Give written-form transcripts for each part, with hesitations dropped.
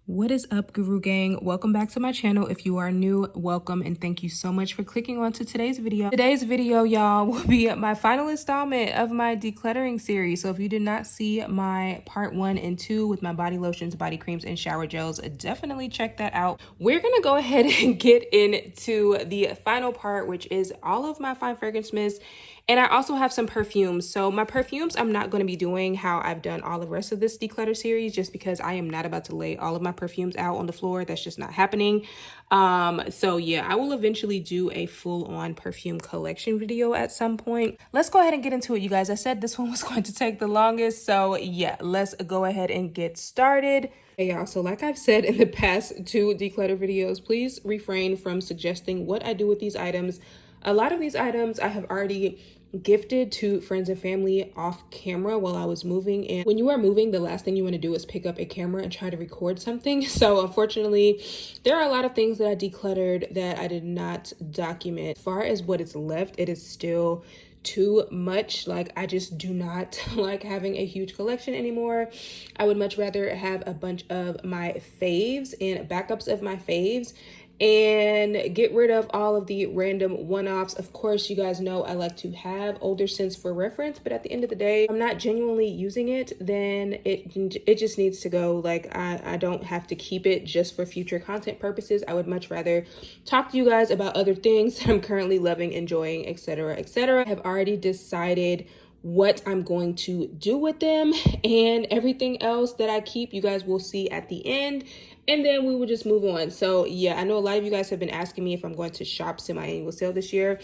What is up, Guru Gang? Welcome back to my channel. If you are new, welcome, and thank you so much for clicking on to today's video. Today's video, y'all, will be my final installment of my decluttering series. So if you did not see my part 1 and 2 with my body lotions, body creams, and shower gels, definitely check that out. We're gonna go ahead and get into the final part, which is all of my fine fragrance mists. And I also have some perfumes. So my perfumes, I'm not going to be doing how I've done all the rest of this declutter series, just because I am not about to lay all of my perfumes out on the floor. That's just not happening. So yeah, I will eventually do a full-on perfume collection video at some point. Let's go ahead and get into it, you guys. I said this one was going to take the longest. So yeah, let's go ahead and get started. Hey y'all, so like I've said in the past 2 declutter videos, please refrain from suggesting what I do with these items. A lot of these items I have already gifted to friends and family off camera while I was moving. And when you are moving, the last thing you want to do is pick up a camera and try to record something. So unfortunately, there are a lot of things that I decluttered that I did not document. As far as what is left, it is still too much. Like, I just do not like having a huge collection anymore. I would much rather have a bunch of my faves and backups of my faves and get rid of all of the random one-offs. Of course, you guys know I like to have older scents for reference, but at the end of the day, if I'm not genuinely using it, then it just needs to go. Like, I don't have to keep it just for future content purposes. I would much rather talk to you guys about other things that I'm currently loving, enjoying, etc., etc. I have already decided what I'm going to do with them, and everything else that I keep, you guys will see at the end, and then we will just move on. So yeah, I know a lot of you guys have been asking me if I'm going to shop semi-annual sale this year.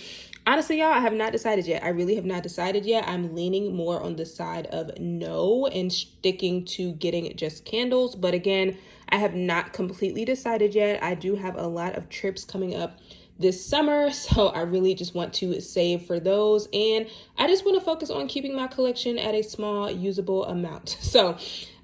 Honestly, y'all, I have not decided yet. I really have not decided yet. I'm leaning more on the side of no and sticking to getting just candles. But again, I have not completely decided yet. I do have a lot of trips coming up this summer, so I really just want to save for those, and I just want to focus on keeping my collection at a small usable amount. So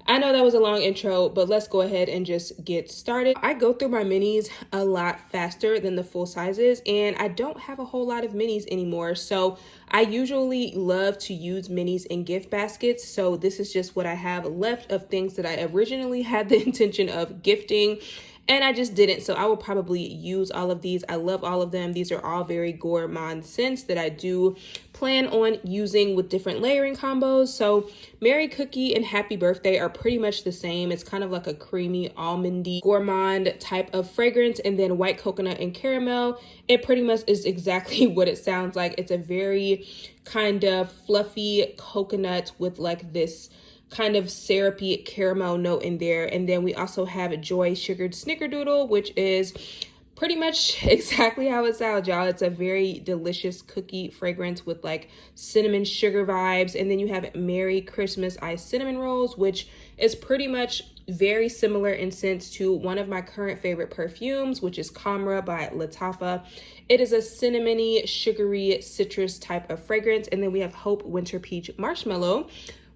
I know that was a long intro, but let's go ahead and just get started. I go through my minis a lot faster than the full sizes, and I don't have a whole lot of minis anymore. So I usually love to use minis in gift baskets. So this is just what I have left of things that I originally had the intention of gifting, and I just didn't. So I will probably use all of these. I love all of them. These are all very gourmand scents that I do plan on using with different layering combos. So Merry Cookie and Happy Birthday are pretty much the same. It's kind of like a creamy almondy gourmand type of fragrance. And then White Coconut and Caramel, it pretty much is exactly what it sounds like. It's a very kind of fluffy coconut with like this kind of syrupy caramel note in there. And then we also have Joy Sugared Snickerdoodle, which is pretty much exactly how it sounds, y'all. It's a very delicious cookie fragrance with like cinnamon sugar vibes. And then you have Merry Christmas Iced Cinnamon Rolls, which is pretty much very similar in scent to one of my current favorite perfumes, which is Camera by Lattafa. It is a cinnamony, sugary, citrus type of fragrance. And then we have Hope Winter Peach Marshmallow,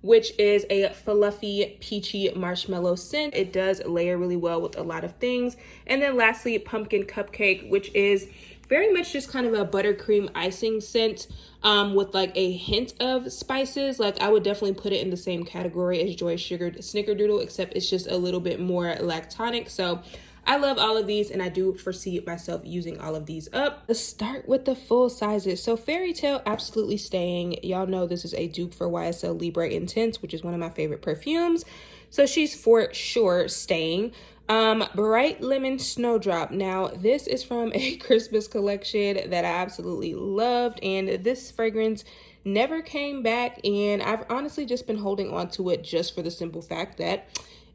which is a fluffy, peachy marshmallow scent. It does layer really well with a lot of things. And then lastly, Pumpkin Cupcake, which is very much just kind of a buttercream icing scent with like a hint of spices. Like, I would definitely put it in the same category as Joy Sugared Snickerdoodle, except it's just a little bit more lactonic. So I love all of these, and I do foresee myself using all of these up. Let's start with the full sizes. So Fairy Tale, absolutely staying. Y'all know this is a dupe for YSL Libre Intense, which is one of my favorite perfumes. So she's for sure staying. Bright Lemon Snowdrop. Now, this is from a Christmas collection that I absolutely loved, and this fragrance never came back, and I've honestly just been holding on to it just for the simple fact that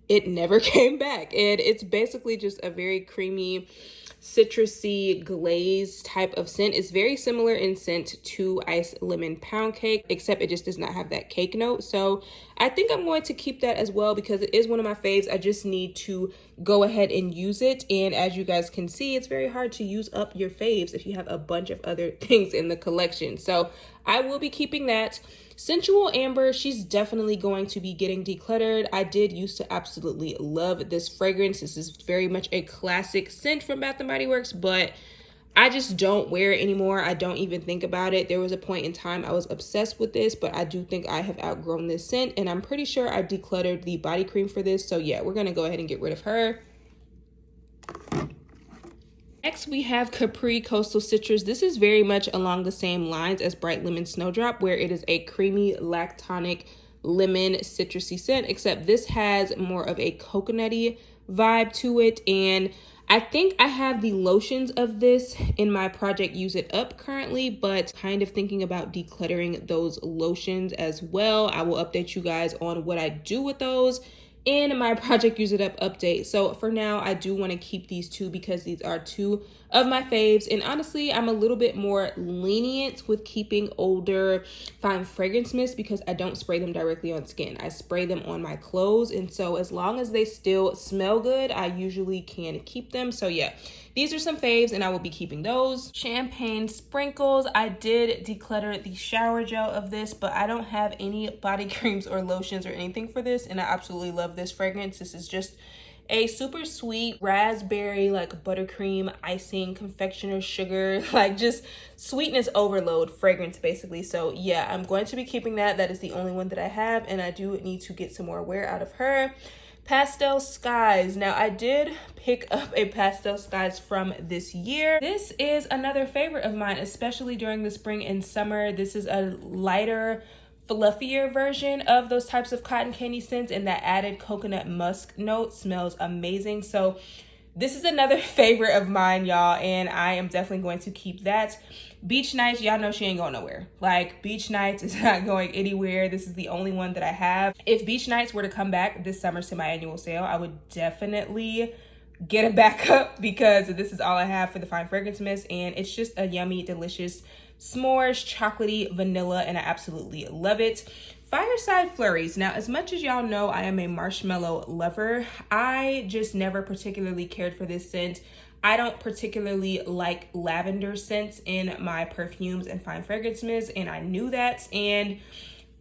it never came back. And it's basically just a very creamy, citrusy, glazed type of scent. It's very similar in scent to Ice Lemon Pound Cake, except it just does not have that cake note. So I think I'm going to keep that as well because it is one of my faves. I just need to go ahead and use it. And as you guys can see, it's very hard to use up your faves if you have a bunch of other things in the collection. So I will be keeping that. Sensual Amber, she's definitely going to be getting decluttered. I did used to absolutely love this fragrance. This is very much a classic scent from Bath & Body Works, but I just don't wear it anymore. I don't even think about it. There was a point in time I was obsessed with this, but I do think I have outgrown this scent, and I'm pretty sure I decluttered the body cream for this. So yeah, we're gonna go ahead and get rid of her. Next, we have Capri Coastal Citrus. This is very much along the same lines as Bright Lemon Snowdrop, where it is a creamy, lactonic, lemon citrusy scent, except this has more of a coconutty vibe to it. And I think I have the lotions of this in my Project Use It Up currently, but kind of thinking about decluttering those lotions as well. I will update you guys on what I do with those in my Project Use It Up update. So for now, I do want to keep these two because these are two of my faves. And honestly, I'm a little bit more lenient with keeping older fine fragrance mists because I don't spray them directly on skin. I spray them on my clothes. And so as long as they still smell good, I usually can keep them. So yeah, these are some faves and I will be keeping those. Champagne Sprinkles. I did declutter the shower gel of this, but I don't have any body creams or lotions or anything for this. And I absolutely love this fragrance. This is just a super sweet raspberry, like buttercream icing, confectioner's sugar, like just sweetness overload fragrance basically. So yeah, I'm going to be keeping that. That is the only one that I have, and I do need to get some more wear out of her. Pastel Skies. Now I did pick up a Pastel Skies from this year. This is another favorite of mine, especially during the spring and summer. This is a lighter, fluffier version of those types of cotton candy scents, and that added coconut musk note smells amazing. So this is another favorite of mine, y'all, and I am definitely going to keep that. Beach Nights, y'all know she ain't going nowhere. Like, Beach Nights is not going anywhere. This is the only one that I have. If Beach Nights were to come back this summer to my annual sale, I would definitely get a backup because this is all I have for the fine fragrance mist, and it's just a yummy, delicious s'mores, chocolatey vanilla, and I absolutely love it. Fireside Flurries. Now, as much as y'all know I am a marshmallow lover, I just never particularly cared for this scent. I don't particularly like lavender scents in my perfumes and fine fragrance mists, and I knew that. And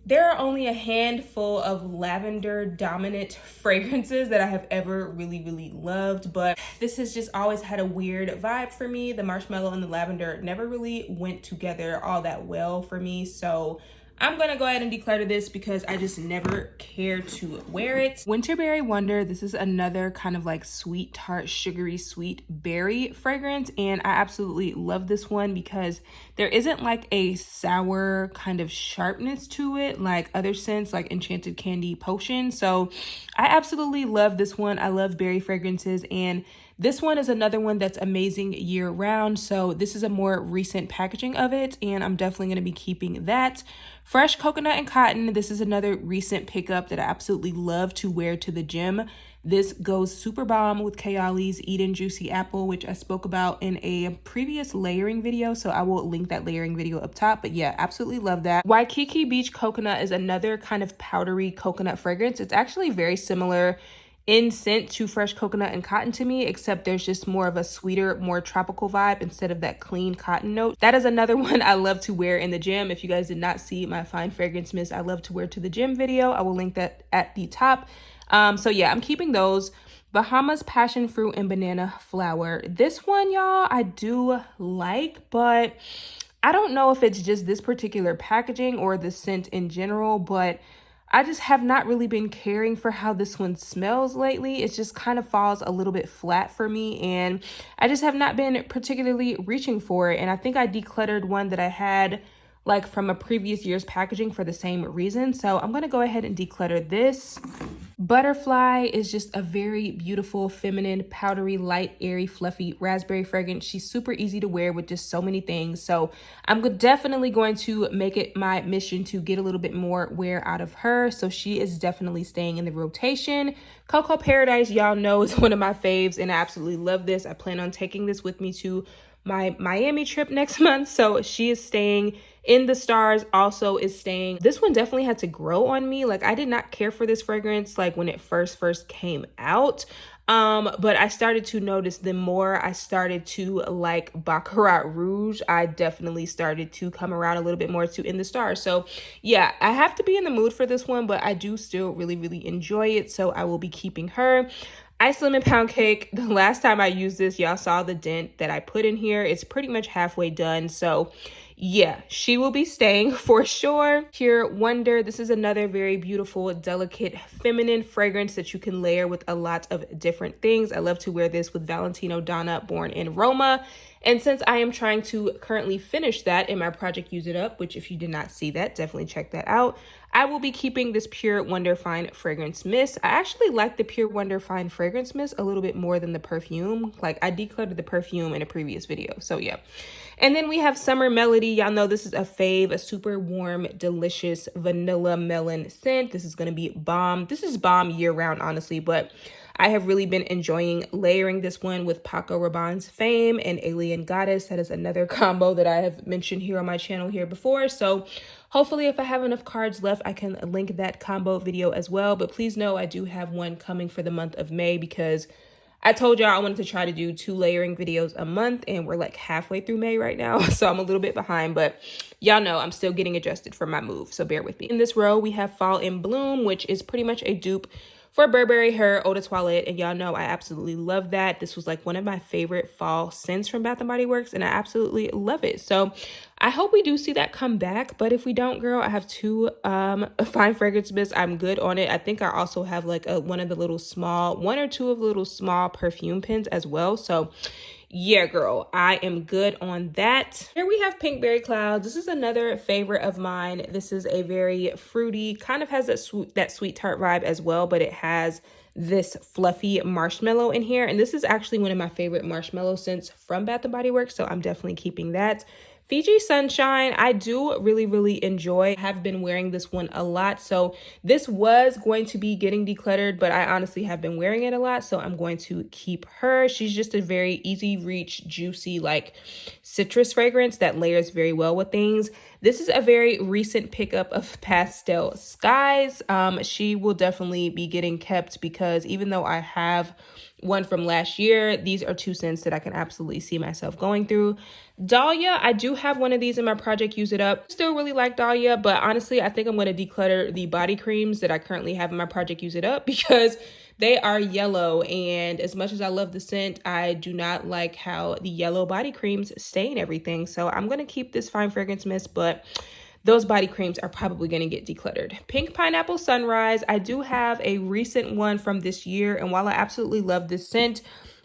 there are only a handful of lavender dominant fragrances that I have ever really loved, but this has just always had a weird vibe for me. The marshmallow and the lavender never really went together all that well for me. So I'm gonna go ahead and declutter this because I just never cared to wear it. Winterberry Wonder. This is another kind of like sweet, tart, sugary, sweet berry fragrance. And I absolutely love this one because there isn't like a sour kind of sharpness to it like other scents like Enchanted Candy Potion. So I absolutely love this one. I love berry fragrances, and this one is another one that's amazing year round. So this is a more recent packaging of it, and I'm definitely going to be keeping that. Fresh Coconut and Cotton. This is another recent pickup that I absolutely love to wear to the gym. This goes super bomb with Kayali's Eden Juicy Apple, which I spoke about in a previous layering video. So I will link that layering video up top. But yeah, absolutely love that. Waikiki Beach Coconut is another kind of powdery coconut fragrance. It's actually very similar in scent to Fresh Coconut and Cotton to me, except there's just more of a sweeter, more tropical vibe instead of that clean cotton note. That is another one I love to wear in the gym. If you guys did not see my fine fragrance mist I love to wear to the gym video, I will link that at the top. So yeah, I'm keeping those. Bahamas Passion Fruit and Banana Flower. This one, y'all, I do like, but I don't know if it's just this particular packaging or the scent in general, but I just have not really been caring for how this one smells lately. It just kind of falls a little bit flat for me, and I just have not been particularly reaching for it. And I think I decluttered one that I had like from a previous year's packaging for the same reason. So I'm going to go ahead and declutter this. Butterfly is just a very beautiful, feminine, powdery, light, airy, fluffy raspberry fragrance. She's super easy to wear with just so many things. So I'm definitely going to make it my mission to get a little bit more wear out of her. So she is definitely staying in the rotation. Cocoa Paradise, y'all know, is one of my faves, and I absolutely love this. I plan on taking this with me to my Miami trip next month. So she is staying. In the Stars also is staying. This one definitely had to grow on me. Like, I did not care for this fragrance like when it first came out. But I started to notice the more I started to like Baccarat Rouge, I definitely started to come around a little bit more to In the Stars. So yeah, I have to be in the mood for this one, but I do still really enjoy it. So I will be keeping her. Ice Lemon Pound Cake. The last time I used this, y'all saw the dent that I put in here. It's pretty much halfway done. So yeah, she will be staying for sure. Pure Wonder. This is another very beautiful, delicate, feminine fragrance that you can layer with a lot of different things. I love to wear this with Valentino Donna Born in Roma. And since I am trying to currently finish that in my project Use It Up, which if you did not see that, definitely check that out, I will be keeping this Pure Wonder Fine Fragrance Mist. I actually like the Pure Wonder Fine Fragrance Mist a little bit more than the perfume. Like, I decluttered the perfume in a previous video, so yeah. And then we have Summer Melody. Y'all know this is a fave, a super warm, delicious vanilla melon scent. This is going to be bomb. This is bomb year round, honestly, but I have really been enjoying layering this one with Paco Rabanne's Fame and Alien Goddess. That is another combo that I have mentioned here on my channel here before. So hopefully if I have enough cards left, I can link that combo video as well. But please know I do have one coming for the month of May because I told y'all I wanted to try to do 2 layering videos a month, and we're like halfway through May right now. So I'm a little bit behind, but y'all know I'm still getting adjusted for my move. So bear with me. In this row, we have Fall in Bloom, which is pretty much a dupe for Burberry Her Eau de Toilette, and y'all know I absolutely love that. This was like one of my favorite fall scents from Bath & Body Works, and I absolutely love it. So I hope we do see that come back, but if we don't, girl, I have 2 fine fragrance mists. I'm good on it. I think I also have like one or 2 of the little small perfume pins as well. So yeah, girl, I am good on that. Here we have Pinkberry Clouds. This is another favorite of mine. This is a very fruity, kind of has that sweet tart vibe as well, but it has this fluffy marshmallow in here. And this is actually one of my favorite marshmallow scents from Bath & Body Works, so I'm definitely keeping that. Fiji Sunshine, I do really enjoy. I have been wearing this one a lot. So this was going to be getting decluttered, but I honestly have been wearing it a lot. So I'm going to keep her. She's just a very easy reach, juicy, like citrus fragrance that layers very well with things. This is a very recent pickup of Pastel Skies. She will definitely be getting kept because even though I have one from last year, these are 2 scents that I can absolutely see myself going through. Dahlia, I do have one of these in my project Use It Up. Still really like Dahlia, but honestly, I think I'm going to declutter the body creams that I currently have in my project Use It Up because they are yellow, and as much as I love the scent, I do not like how the yellow body creams stain everything. So I'm going to keep this fine fragrance mist, but those body creams are probably going to get decluttered. Pink Pineapple Sunrise. I do have a recent one from this year, and while I absolutely love this scent,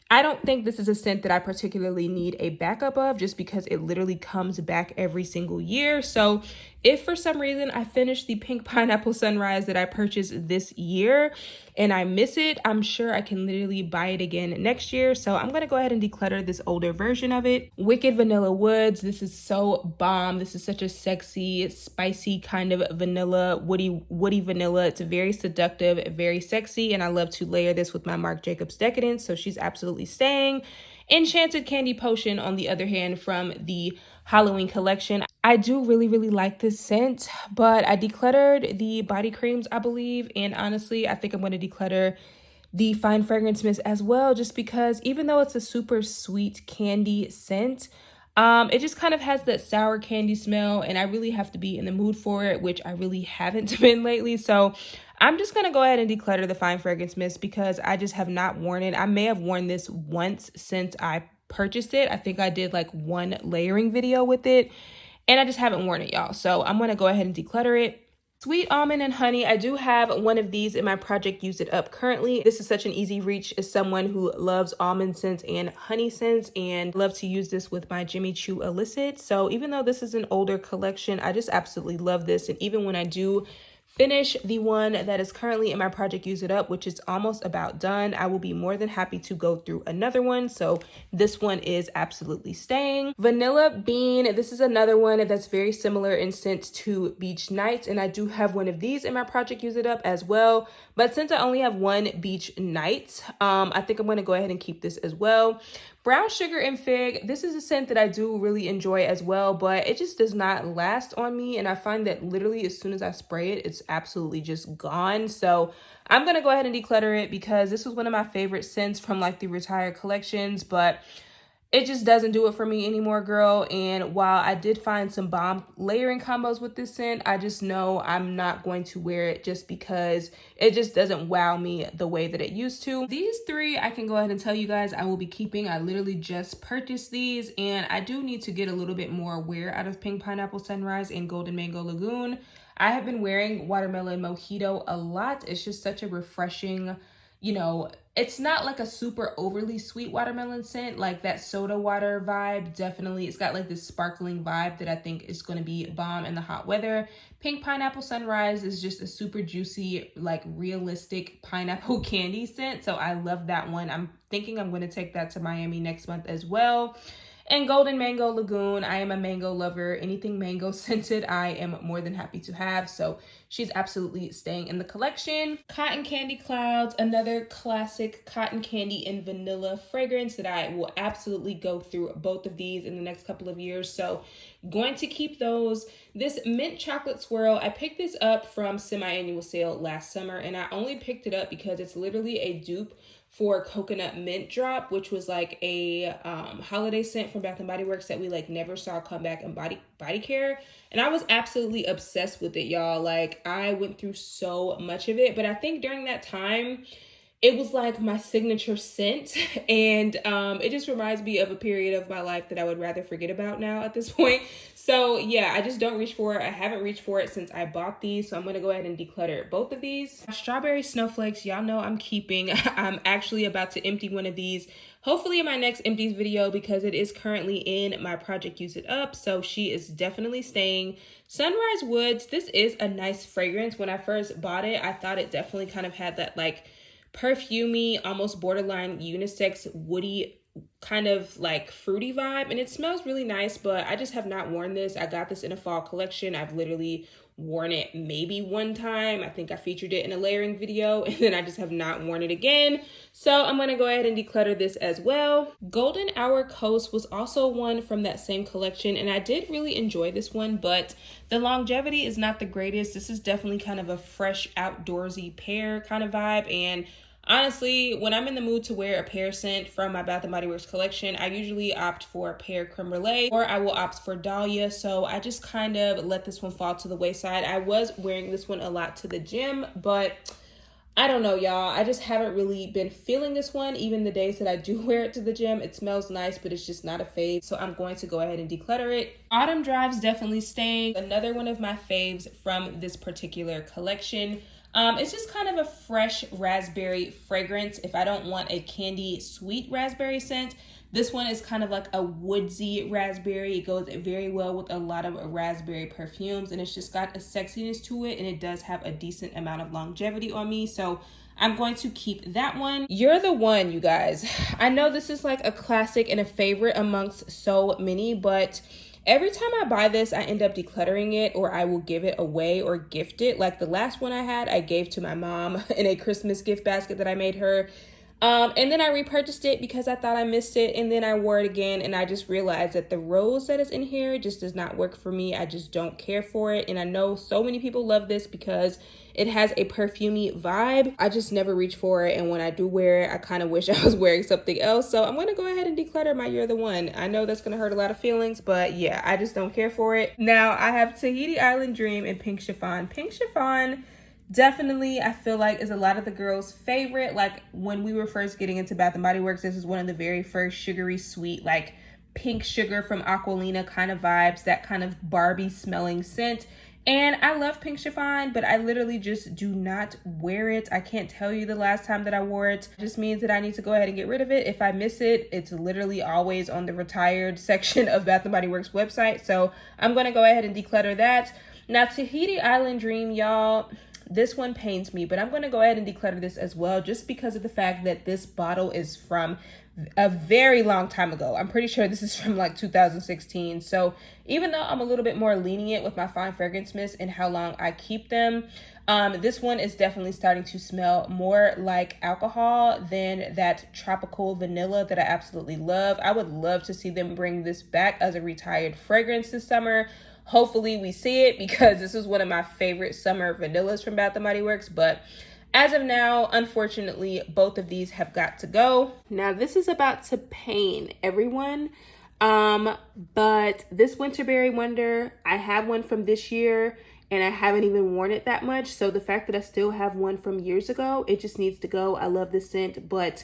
I don't think this is a scent that I particularly need a backup of just because it literally comes back every single year. So if for some reason I finish the Pink Pineapple Sunrise that I purchased this year and I miss it, I'm sure I can literally buy it again next year. So I'm going to go ahead and declutter this older version of it. Wicked Vanilla Woods. This is so bomb. This is such a sexy, spicy kind of vanilla, woody vanilla. It's very seductive, very sexy. And I love to layer this with my Marc Jacobs Decadence. So she's absolutely staying. Enchanted Candy Potion, on the other hand, from the Halloween collection. I do really like this scent, but I decluttered the body creams, I believe, and honestly, I think I'm going to declutter the fine fragrance mist as well, just because even though it's a super sweet candy scent, it just kind of has that sour candy smell, and I really have to be in the mood for it, which I really haven't been lately. So I'm just going to go ahead and declutter the fine fragrance mist because I just have not worn it. I may have worn this once since I purchased it. I think I did like 1 layering video with it, and I just haven't worn it, y'all. So I'm going to go ahead and declutter it. Sweet Almond and Honey. I do have one of these in my project Use It Up currently. This is such an easy reach as someone who loves almond scents and honey scents, and love to use this with my Jimmy Choo Illicit. So even though this is an older collection, I just absolutely love this. And even when I do finish the one that is currently in my project Use It Up, which is almost about done, I will be more than happy to go through another one. So this one is absolutely staying. Vanilla Bean. This is another one that's very similar in scent to Beach Nights, and I do have one of these in my project Use It Up as well. But since I only have 1 Beach Nights, I think I'm going to go ahead and keep this as well. Brown Sugar and Fig. This is a scent that I do really enjoy as well, but it just does not last on me. And I find that literally as soon as I spray it, it's absolutely just gone. So I'm going to go ahead and declutter it because this was one of my favorite scents from like the retired collections, but it just doesn't do it for me anymore, girl. And while I did find some bomb layering combos with this scent, I just know I'm not going to wear it just because it just doesn't wow me the way that it used to. These three, I can go ahead and tell you guys I will be keeping. I literally just purchased these, and I do need to get a little bit more wear out of Pink Pineapple Sunrise and Golden Mango Lagoon. I have been wearing Watermelon Mojito a lot. It's just such a refreshing, you know, it's not like a super overly sweet watermelon scent, like that soda water vibe. Definitely, it's got like this sparkling vibe that I think is going to be bomb in the hot weather. Pink Pineapple Sunrise is just a super juicy, like realistic pineapple candy scent. So I love that one. I'm thinking I'm going to take that to Miami next month as well. And Golden Mango Lagoon, I am a mango lover. Anything mango scented, I am more than happy to have. So she's absolutely staying in the collection. Cotton Candy Clouds, another classic cotton candy and vanilla fragrance that I will absolutely go through both of these in the next couple of years. So going to keep those. This mint chocolate swirl, I picked this up from semi-annual sale last summer, and I only picked it up because it's literally a dupe for Coconut Mint Drop, which was like a holiday scent from Bath & Body Works that we like never saw come back in body care. And I was absolutely obsessed with it, y'all. Like, I went through so much of it, but I think during that time, it was like my signature scent, and it just reminds me of a period of my life that I would rather forget about now at this point. So yeah, I just don't reach for it. I haven't reached for it since I bought these, so I'm gonna go ahead and declutter both of these. Strawberry Snowflakes, y'all know I'm keeping. I'm actually about to empty one of these, hopefully in my next empties video, because it is currently in my Project Use It Up, so she is definitely staying. Sunrise Woods, this is a nice fragrance. When I first bought it, I thought it definitely kind of had that like perfumey, almost borderline unisex, woody, kind of like fruity vibe, and it smells really nice, but I just have not worn this. I got this in a fall collection. I've literally worn it maybe one time. I think I featured it in a layering video, and then I just have not worn it again. So I'm gonna go ahead and declutter this as well. Golden Hour Coast was also one from that same collection, and I did really enjoy this one, but the longevity is not the greatest. This is definitely kind of a fresh, outdoorsy pear kind of vibe, and honestly, when I'm in the mood to wear a pear scent from my Bath & Body Works collection, I usually opt for pear creme brulee, or I will opt for dahlia. So I just kind of let this one fall to the wayside. I was wearing this one a lot to the gym, but I don't know, y'all. I just haven't really been feeling this one. Even the days that I do wear it to the gym, it smells nice, but it's just not a fave. So I'm going to go ahead and declutter it. Autumn Drive's definitely staying. Another one of my faves from this particular collection. It's just kind of a fresh raspberry fragrance. If I don't want a candy sweet raspberry scent, this one is kind of like a woodsy raspberry. It goes very well with a lot of raspberry perfumes, and it's just got a sexiness to it, and it does have a decent amount of longevity on me. So I'm going to keep that one. You're the One, you guys. I know this is like a classic and a favorite amongst so many, but every time I buy this, I end up decluttering it, or I will give it away or gift it. Like the last one I had, I gave to my mom in a Christmas gift basket that I made her. And then I repurchased it because I thought I missed it, and then I wore it again, and I just realized that the rose that is in here just does not work for me. I just don't care for it, and I know so many people love this because it has a perfumey vibe. I just never reach for it, and when I do wear it, I kind of wish I was wearing something else. So I'm going to go ahead and declutter my You're the One. I know that's going to hurt a lot of feelings, but yeah, I just don't care for it. Now I have Tahiti Island Dream and Pink Chiffon. Pink Chiffon definitely, I feel like, is a lot of the girls' favorite. Like when we were first getting into Bath & Body Works, this is one of the very first sugary sweet, like pink sugar from Aqualina kind of vibes, that kind of Barbie smelling scent. And I love Pink Chiffon, but I literally just do not wear it. I can't tell you the last time that I wore it. It just means that I need to go ahead and get rid of it. If I miss it, it's literally always on the retired section of Bath & Body Works website. So I'm going to go ahead and declutter that. Now, Tahiti Island Dream, y'all, this one pains me, but I'm going to go ahead and declutter this as well, just because of the fact that this bottle is from a very long time ago. I'm pretty sure this is from like 2016. So even though I'm a little bit more lenient with my fine fragrance mists and how long I keep them, this one is definitely starting to smell more like alcohol than that tropical vanilla that I absolutely love. I would love to see them bring this back as a retired fragrance this summer. Hopefully we see it, because this is one of my favorite summer vanillas from Bath & Body Works, but As of now, unfortunately, both of these have got to go. Now, this is about to pain everyone. But this Winterberry Wonder, I have one from this year and I haven't even worn it that much. So the fact that I still have one from years ago, it just needs to go. I love this scent, but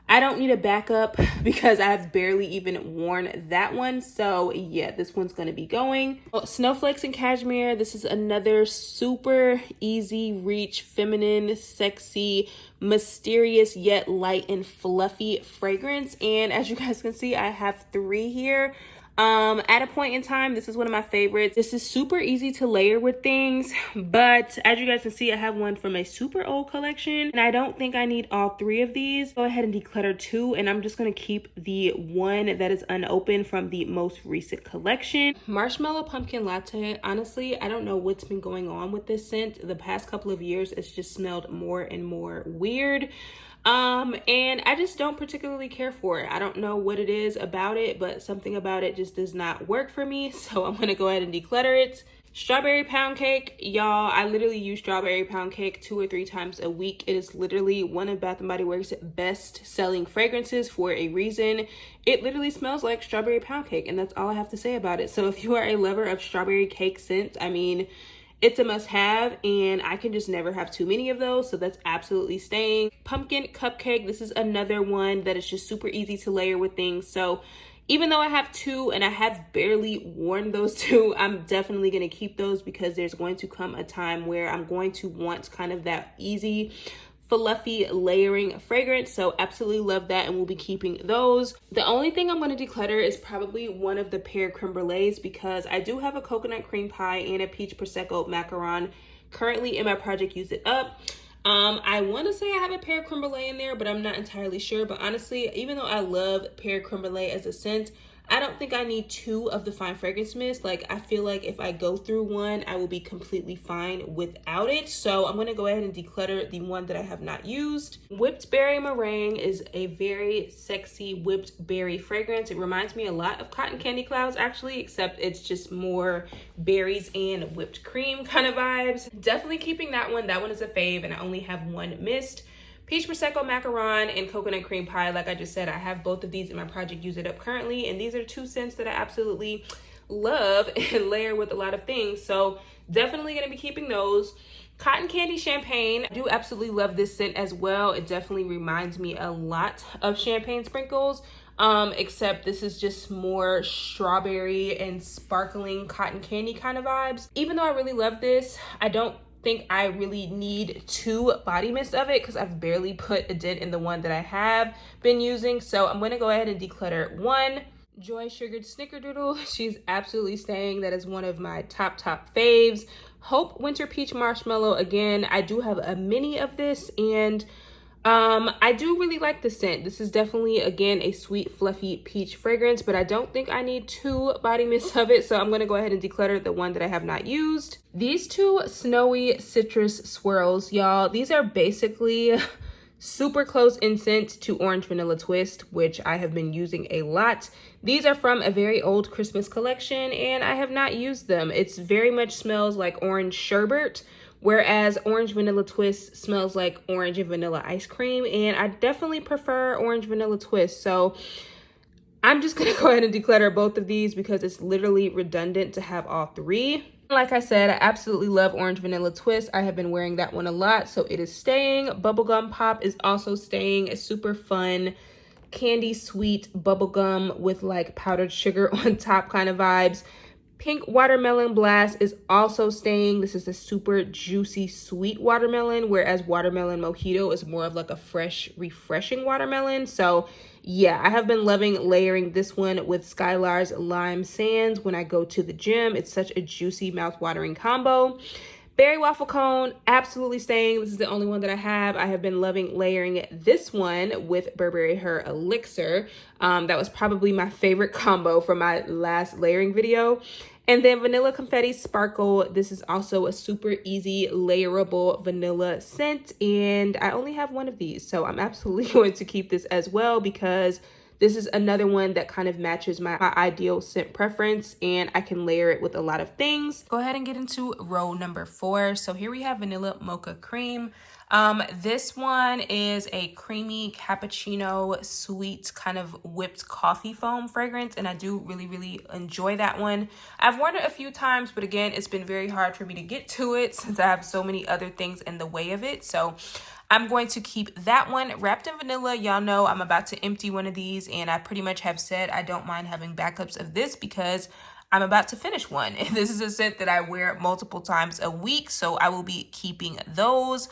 I don't need a backup because I've barely even worn that one. So yeah, this one's going to be going. Well, Snowflakes and Cashmere. This is another super easy reach, feminine, sexy, mysterious, yet light and fluffy fragrance. And as you guys can see, I have 3 here. At a point in time, this is one of my favorites. This is super easy to layer with things, but as you guys can see, I have one from a super old collection and I don't think I need all 3 of these. Go ahead and declutter 2, and I'm just going to keep the one that is unopened from the most recent collection. Marshmallow Pumpkin Latte. Honestly, I don't know what's been going on with this scent. The past couple of years, it's just smelled more and more weird. And I just don't particularly care for it. I don't know what it is about it, but something about it just does not work for me. So I'm gonna go ahead and declutter it. Strawberry Pound Cake. Y'all, I literally use Strawberry Pound Cake 2 or 3 times a week. It is literally one of Bath & Body Works' best selling fragrances for a reason. It literally smells like strawberry pound cake, and that's all I have to say about it. So if you are a lover of strawberry cake scents, I mean, it's a must-have, and I can just never have too many of those, so that's absolutely staying. Pumpkin Cupcake. This is another one that is just super easy to layer with things. So even though I have 2 and I have barely worn those 2, I'm definitely going to keep those because there's going to come a time where I'm going to want kind of that easy, fluffy layering fragrance. So absolutely love that, and we'll be keeping those. The only thing I'm going to declutter is probably one of the pear creme brulees because I do have a coconut cream pie and a peach prosecco macaron currently in my project Use It Up. I want to say I have a pear creme brulee in there, but I'm not entirely sure. But honestly, even though I love pear creme brulee as a scent, I don't think I need 2 of the fine fragrance mist. Like, I feel like if I go through one, I will be completely fine without it. So I'm going to go ahead and declutter the one that I have not used. Whipped Berry Meringue is a very sexy whipped berry fragrance. It reminds me a lot of Cotton Candy Clouds actually, except it's just more berries and whipped cream kind of vibes. Definitely keeping that one. That one is a fave, and I only have 1 mist. Peach Prosecco Macaron and Coconut Cream Pie. Like I just said, I have both of these in my project Use It Up currently, and these are 2 scents that I absolutely love and layer with a lot of things. So definitely going to be keeping those. Cotton Candy Champagne. I do absolutely love this scent as well. It definitely reminds me a lot of Champagne Sprinkles, except this is just more strawberry and sparkling cotton candy kind of vibes. Even though I really love this, I don't think I really need 2 body mists of it because I've barely put a dent in the one that I have been using. So I'm going to go ahead and declutter 1. Joy Sugared Snickerdoodle. She's absolutely staying. That is one of my top faves. Hope Winter Peach Marshmallow. Again, I do have a mini of this, and I do really like the scent. This is definitely, again, a sweet, fluffy peach fragrance, but I don't think I need 2 body mists of it. So I'm going to go ahead and declutter the one that I have not used. These 2 Snowy Citrus Swirls, y'all, these are basically super close in scent to Orange Vanilla Twist, which I have been using a lot. These are from a very old Christmas collection, and I have not used them. It's very much smells like orange sherbet, whereas Orange Vanilla Twist smells like orange and vanilla ice cream, and I definitely prefer Orange Vanilla Twist. So I'm just gonna go ahead and declutter both of these because it's literally redundant to have all 3. Like I said, I absolutely love Orange Vanilla Twist. I have been wearing that one a lot, so it is staying. Bubblegum Pop is also staying. It's super fun, candy sweet bubblegum with like powdered sugar on top kind of vibes. Pink Watermelon Blast is also staying. This is a super juicy sweet watermelon, whereas Watermelon Mojito is more of like a fresh, refreshing watermelon. So yeah, I have been loving layering this one with Skylar's Lime Sands when I go to the gym. It's such a juicy, mouth-watering combo. Berry Waffle Cone, absolutely staying. This is the only one that I have. I have been loving layering this one with Burberry Her Elixir. That was probably my favorite combo from my last layering video. And then Vanilla Confetti Sparkle. This is also a super easy layerable vanilla scent, and I only have 1 of these, so I'm absolutely going to keep this as well because this is another one that kind of matches my ideal scent preference, and I can layer it with a lot of things. Go ahead and get into row number 4. So here we have Vanilla Mocha Cream. This one is a creamy cappuccino sweet kind of whipped coffee foam fragrance, and I do really enjoy that one. I've worn it a few times, but again, it's been very hard for me to get to it since I have so many other things in the way of it. So I'm going to keep that one wrapped in vanilla. Y'all know I'm about to empty one of these, and I pretty much have said I don't mind having backups of this because I'm about to finish one. And this is a scent that I wear multiple times a week, so I will be keeping those.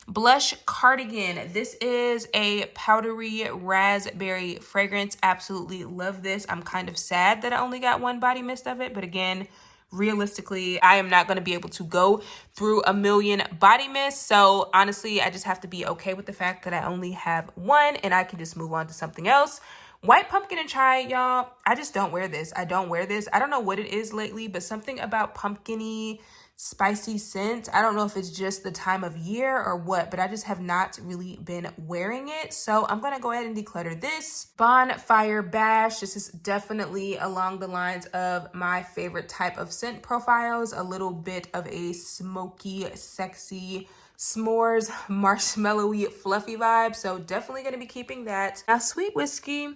Blush Cardigan. This is a powdery raspberry fragrance. Absolutely love this. I'm kind of sad that I only got one body mist of it, but again, realistically, I am not going to be able to go through a million body mists. So honestly, I just have to be okay with the fact that I only have one and I can just move on to something else. White pumpkin and chai, y'all. I just don't wear this. I don't wear this. I don't know what it is lately, but something about pumpkin-y, spicy scent. I don't know if it's just the time of year or what, but I just have not really been wearing it. So I'm going to go ahead and declutter this. Bonfire Bash. This is definitely along the lines of my favorite type of scent profiles. A little bit of a smoky, sexy, s'mores, marshmallowy, fluffy vibe. So definitely going to be keeping that. Now, Sweet Whiskey.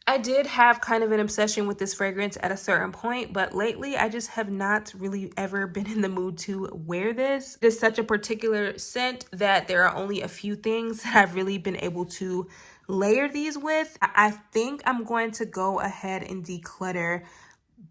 I did have kind of an obsession with this fragrance at a certain point, but lately I just have not really ever been in the mood to wear this. It is such a particular scent that there are only a few things that I've really been able to layer these with. I think I'm going to go ahead and declutter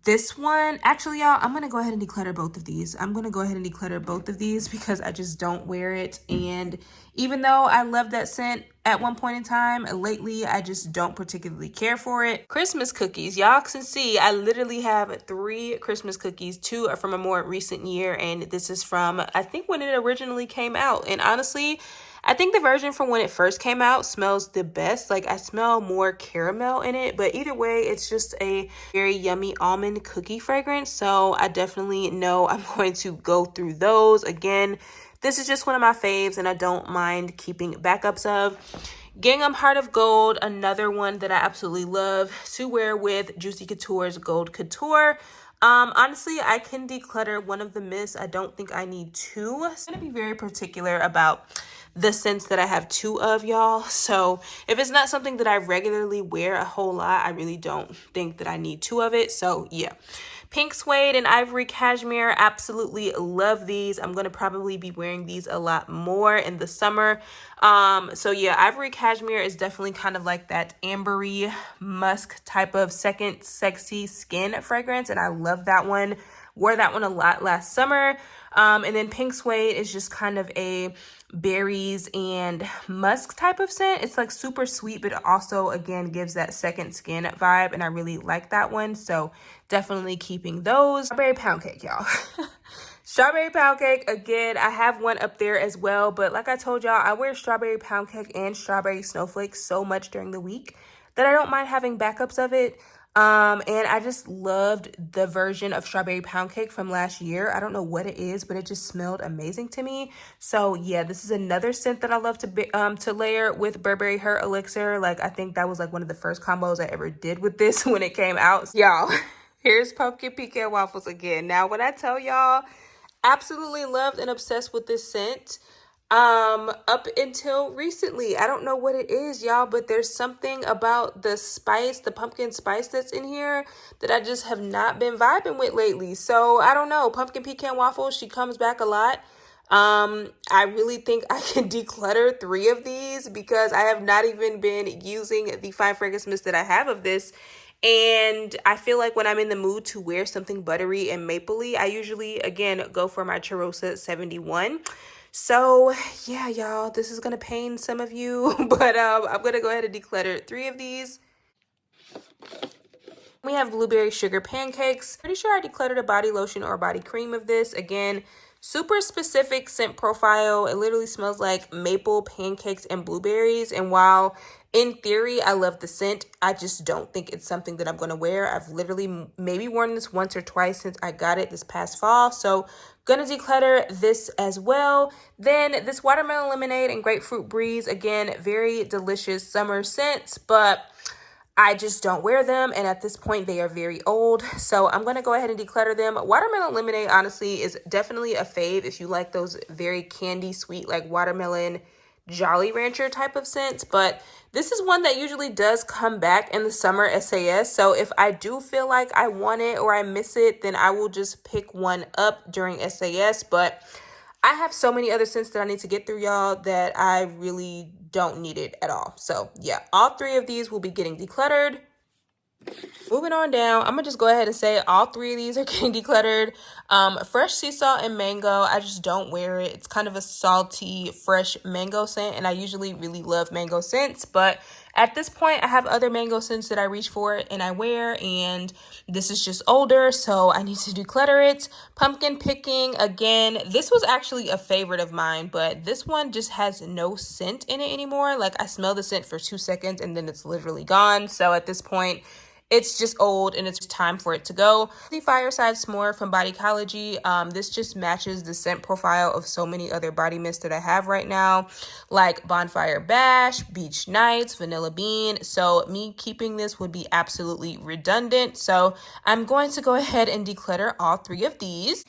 this one. Actually, y'all, I'm gonna go ahead and declutter both of these. I'm gonna go ahead and declutter both of these because I just don't wear it. And even though I love that scent at one point in time, lately I just don't particularly care for it. Christmas cookies. Y'all can see I literally have 3 Christmas cookies. 2 are from a more recent year, and this is from, I think, when it originally came out. And honestly, I think the version from when it first came out smells the best. Like, I smell more caramel in it, but either way, it's just a very yummy almond cookie fragrance. So I definitely know I'm going to go through those. Again, this is just one of my faves, and I don't mind keeping backups of. Gingham Heart of Gold, another one that I absolutely love to wear with Juicy Couture's Gold Couture. Honestly, I can declutter one of the mists. I don't think I need 2. I'm gonna be very particular about the scents that I have 2 of, y'all. So if it's not something that I regularly wear a whole lot, I really don't think that I need 2 of it. So yeah. Pink Suede and Ivory Cashmere, absolutely love these. I'm going to probably be wearing these a lot more in the summer. So yeah, Ivory Cashmere is definitely kind of like that ambery musk type of second sexy skin fragrance, and I love that one. Wore that one a lot last summer. And then Pink Suede is just kind of a berries and musk type of scent. It's like super sweet, but it also, again, gives that second skin vibe, and I really like that one. So definitely keeping those. Strawberry Pound Cake, y'all. Strawberry Pound Cake, again, I have one up there as well, but like I told y'all, I wear Strawberry Pound Cake and Strawberry Snowflakes so much during the week that I don't mind having backups of it. And I just loved the version of Strawberry Pound Cake from last year. I don't know what it is, but it just smelled amazing to me. So yeah, this is another scent that I love to layer with Burberry Her Elixir. Like, I think that was like one of the first combos I ever did with this when it came out. Y'all, here's Pumpkin Pecan Waffles again. Now, when I tell y'all, absolutely loved and obsessed with this scent. Up until recently, I don't know what it is, y'all, but there's something about the spice, the pumpkin spice that's in here that I just have not been vibing with lately. So I don't know. Pumpkin Pecan Waffle, she comes back a lot. I really think I can declutter 3 of these because I have not even been using the fine fragrance mist that I have of this. And I feel like when I'm in the mood to wear something buttery and mapley, I usually, again, go for my Charosa 71. So yeah, y'all, this is gonna pain some of you, but I'm gonna go ahead and declutter 3 of these. We have Blueberry Sugar Pancakes. Pretty sure I decluttered a body lotion or a body cream of this. Again, super specific scent profile. It literally smells like maple pancakes and blueberries. And while in theory I love the scent, I just don't think it's something that I'm going to wear. I've literally maybe worn this once or twice since I got it this past fall. So gonna declutter this as well. Then this Watermelon Lemonade and Grapefruit Breeze. Again, very delicious summer scents, but I just don't wear them, and at this point they are very old, so I'm gonna go ahead and declutter them. Watermelon lemonade honestly is definitely a fave if you like those very candy sweet, like watermelon Jolly Rancher type of scents, but this is one that usually does come back in the summer SAS. So if I do feel like I want it or I miss it, then I will just pick one up during SAS. But I have so many other scents that I need to get through, y'all, that I really don't need it at all. So yeah, all three of these will be getting decluttered. Moving on down, I'm gonna just go ahead and say all three of these are getting decluttered. Fresh sea salt and mango, I just don't wear it. It's kind of a salty, fresh mango scent, and I usually really love mango scents, but at this point, I have other mango scents that I reach for and I wear, and this is just older, so I need to declutter it. Pumpkin picking, again, this was actually a favorite of mine, but this one just has no scent in it anymore. Like, I smell the scent for 2 seconds and then it's literally gone. So at this point, it's just old and it's time for it to go. The Fireside S'more from Bodycology. This just matches the scent profile of so many other body mists that I have right now, like Bonfire Bash, Beach Nights, Vanilla Bean. So me keeping this would be absolutely redundant. So I'm going to go ahead and declutter all three of these.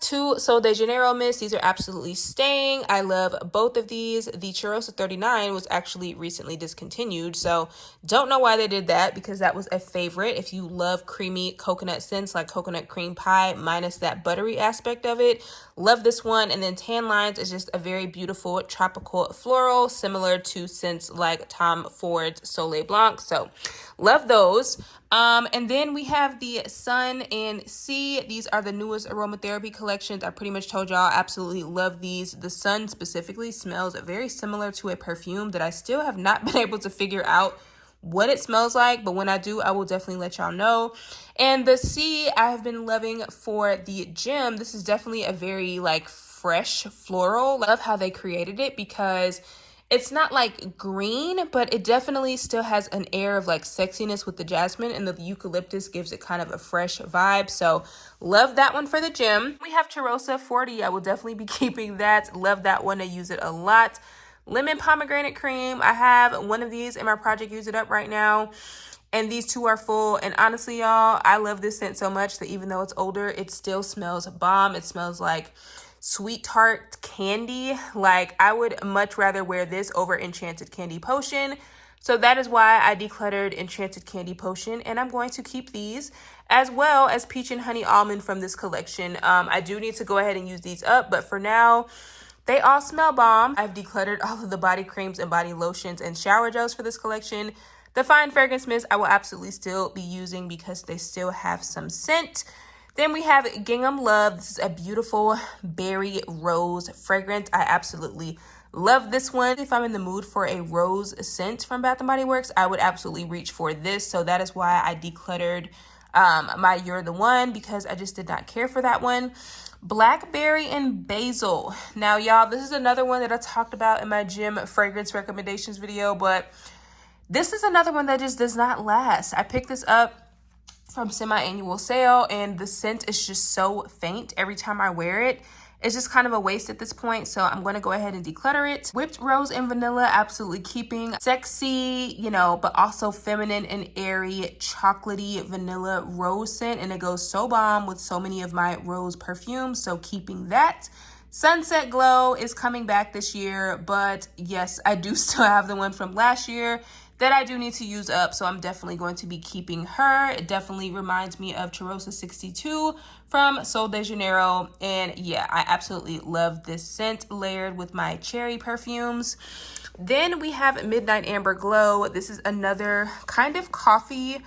Two Sol de Janeiro mists. These are absolutely staying. I love both of these. The Cheirosa 39 was actually recently discontinued, so don't know why they did that, because that was a favorite. If you love creamy coconut scents like coconut cream pie minus that buttery aspect of it, love this one. And then Tan Lines is just a very beautiful tropical floral, similar to scents like Tom Ford's Soleil Blanc, so love those. And then we have the Sun and Sea. These are the newest aromatherapy collections. I pretty much told y'all I absolutely love these. The Sun specifically smells very similar to a perfume that I still have not been able to figure out what it smells like, but when I do, I will definitely let y'all know. And the Sea, I have been loving for the gym. This is definitely a very like fresh floral. Love how they created it, because it's not like green, but it definitely still has an air of like sexiness with the jasmine, and the eucalyptus gives it kind of a fresh vibe. So love that one for the gym. We have Cheirosa 40. I will definitely be keeping that. Love that one. I use it a lot. Lemon pomegranate cream. I have one of these in my project Use It Up right now, and these two are full. And honestly, y'all, I love this scent so much that even though it's older, it still smells bomb. It smells like sweet tart candy. Like, I would much rather wear this over Enchanted Candy Potion. So that is why I decluttered Enchanted Candy Potion, and I'm going to keep these, as well as Peach and Honey Almond from this collection. I do need to go ahead and use these up, but for now, they all smell bomb. I've decluttered all of the body creams and body lotions and shower gels for this collection. The Fine Fragrance Mist I will absolutely still be using because they still have some scent. Then we have Gingham Love. This is a beautiful berry rose fragrance. I absolutely love this one. If I'm in the mood for a rose scent from Bath & Body Works, I would absolutely reach for this. So that is why I decluttered my You're the One, because I just did not care for that one. Blackberry and Basil. Now, y'all, this is another one that I talked about in my gym fragrance recommendations video, but this is another one that just does not last. I picked this up from semi-annual sale, and the scent is just so faint every time I wear it. It's just kind of a waste at this point, so I'm going to go ahead and declutter it. Whipped Rose and Vanilla, absolutely keeping. Sexy, you know, but also feminine and airy, chocolatey vanilla rose scent, and it goes so bomb with so many of my rose perfumes, so keeping that. Sunset Glow is coming back this year, but yes, I do still have the one from last year that I do need to use up, so I'm definitely going to be keeping her. It definitely reminds me of Cheirosa 62 from Sol de Janeiro, and yeah, I absolutely love this scent layered with my cherry perfumes. Then we have Midnight Amber Glow. This is another kind of coffee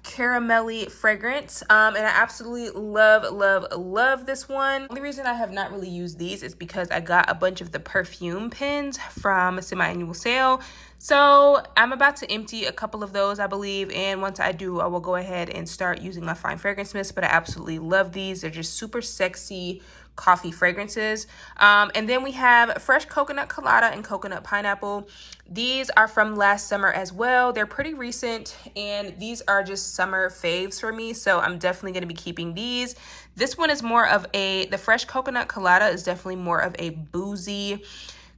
caramelly fragrance, and I absolutely love this one. The only reason I have not really used these is because I got a bunch of the perfume pins from semi-annual sale, so I'm about to empty a couple of those, I believe, and once I do, I will go ahead and start using my Fine Fragrance Mist. But I absolutely love these. They're just super sexy coffee fragrances. And then we have Fresh Coconut Colada and Coconut Pineapple. These are from last summer as well. They're pretty recent, and these are just summer faves for me, so I'm definitely going to be keeping these. This one is more of the Fresh Coconut Colada is definitely more of a boozy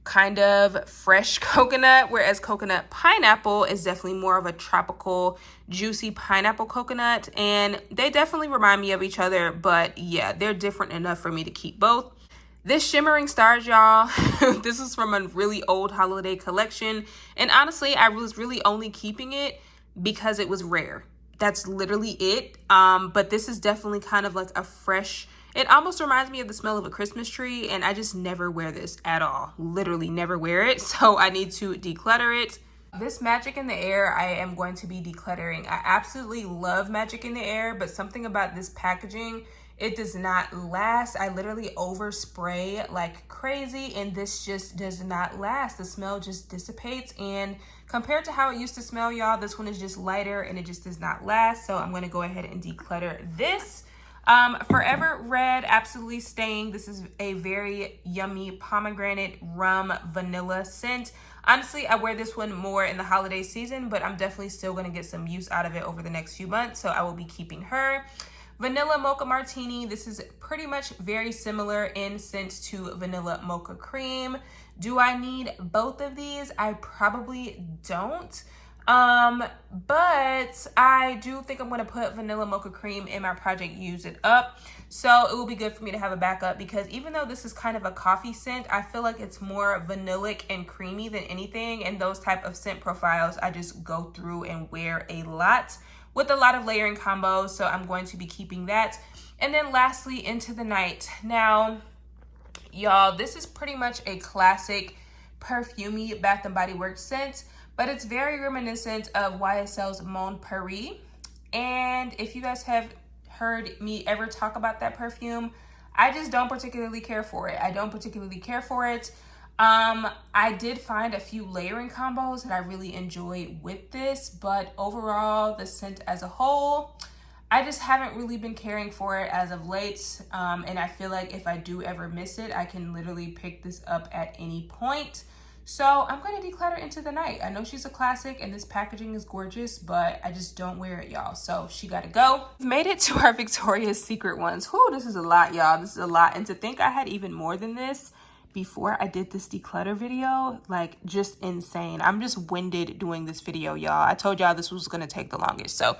kind of fresh coconut, whereas coconut pineapple is definitely more of a tropical, juicy pineapple coconut. And they definitely remind me of each other, but yeah, they're different enough for me to keep both. This Shimmering Stars, y'all, this is from a really old holiday collection. And honestly, I was really only keeping it because it was rare. That's literally it. But this is definitely kind of like a fresh, it almost reminds me of the smell of a Christmas tree, and I just never wear this at all. Literally never wear it, so I need to declutter it. This Magic in the Air, I am going to be decluttering. I absolutely love Magic in the Air, but something about this packaging, it does not last. I literally overspray like crazy, and this just does not last. The smell just dissipates, and compared to how it used to smell, y'all, this one is just lighter and it just does not last. So I'm going to go ahead and declutter this. Forever Red, absolutely staying. This is a very yummy pomegranate rum vanilla scent. Honestly, I wear this one more in the holiday season, but I'm definitely still going to get some use out of it over the next few months, so I will be keeping her. Vanilla Mocha Martini. This is pretty much very similar in scent to Vanilla Mocha Cream. Do I need both of these? I probably don't. But I do think I'm going to put Vanilla Mocha Cream in my project Use It Up. So it will be good for me to have a backup, because even though this is kind of a coffee scent, I feel like it's more vanillic and creamy than anything. And those type of scent profiles, I just go through and wear a lot with a lot of layering combos. So I'm going to be keeping that. And then lastly, Into the Night. Now, y'all, this is pretty much a classic Perfume Bath & Body Works scent, but it's very reminiscent of YSL's Mon Paris. And if you guys have heard me ever talk about that perfume, I just don't particularly care for it. I did find a few layering combos that I really enjoy with this, but overall, the scent as a whole, I just haven't really been caring for it as of late. And I feel like if I do ever miss it, I can literally pick this up at any point. So I'm going to declutter Into the Night. I know she's a classic and this packaging is gorgeous, but I just don't wear it, y'all. So she got to go. We've made it to our Victoria's Secret ones. Whew, this is a lot, y'all. This is a lot. And to think I had even more than this before I did this declutter video, like, just insane. I'm just winded doing this video, y'all. I told y'all this was going to take the longest. So,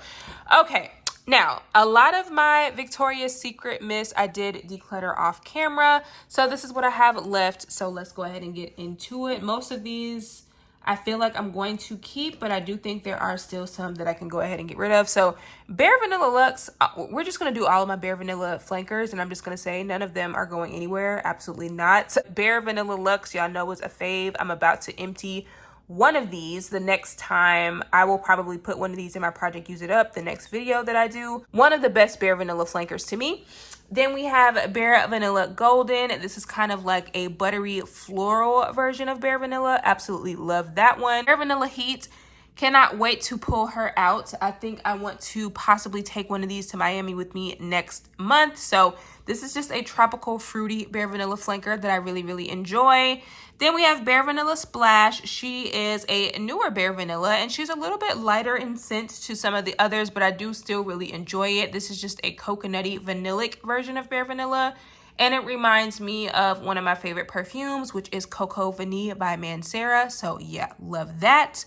okay. Now, a lot of my Victoria's Secret miss I did declutter off camera. So this is what I have left. So let's go ahead and get into it. Most of these I feel like I'm going to keep, but I do think there are still some that I can go ahead and get rid of. So Bare Vanilla Luxe, we're just going to do all of my Bare Vanilla flankers, and I'm just going to say none of them are going anywhere. Absolutely not. Bare Vanilla Luxe, y'all know, is a fave. I'm about to empty one of these the next time. I will probably put one of these in my project Use It Up, the next video that I do. One of the best Bare Vanilla flankers to me. Then we have Bare Vanilla Golden. This is kind of like a buttery floral version of Bare Vanilla. Absolutely love that one. Bare Vanilla Heat. Cannot wait to pull her out. I think I want to possibly take one of these to Miami with me next month. So this is just a tropical fruity Bare Vanilla flanker that I really, really enjoy. Then we have Bare Vanilla Splash. She is a newer Bare Vanilla, and she's a little bit lighter in scent to some of the others, but I do still really enjoy it. This is just a coconutty vanillic version of Bare Vanilla, and it reminds me of one of my favorite perfumes, which is Coco Vanille by Mancera. So yeah, love that.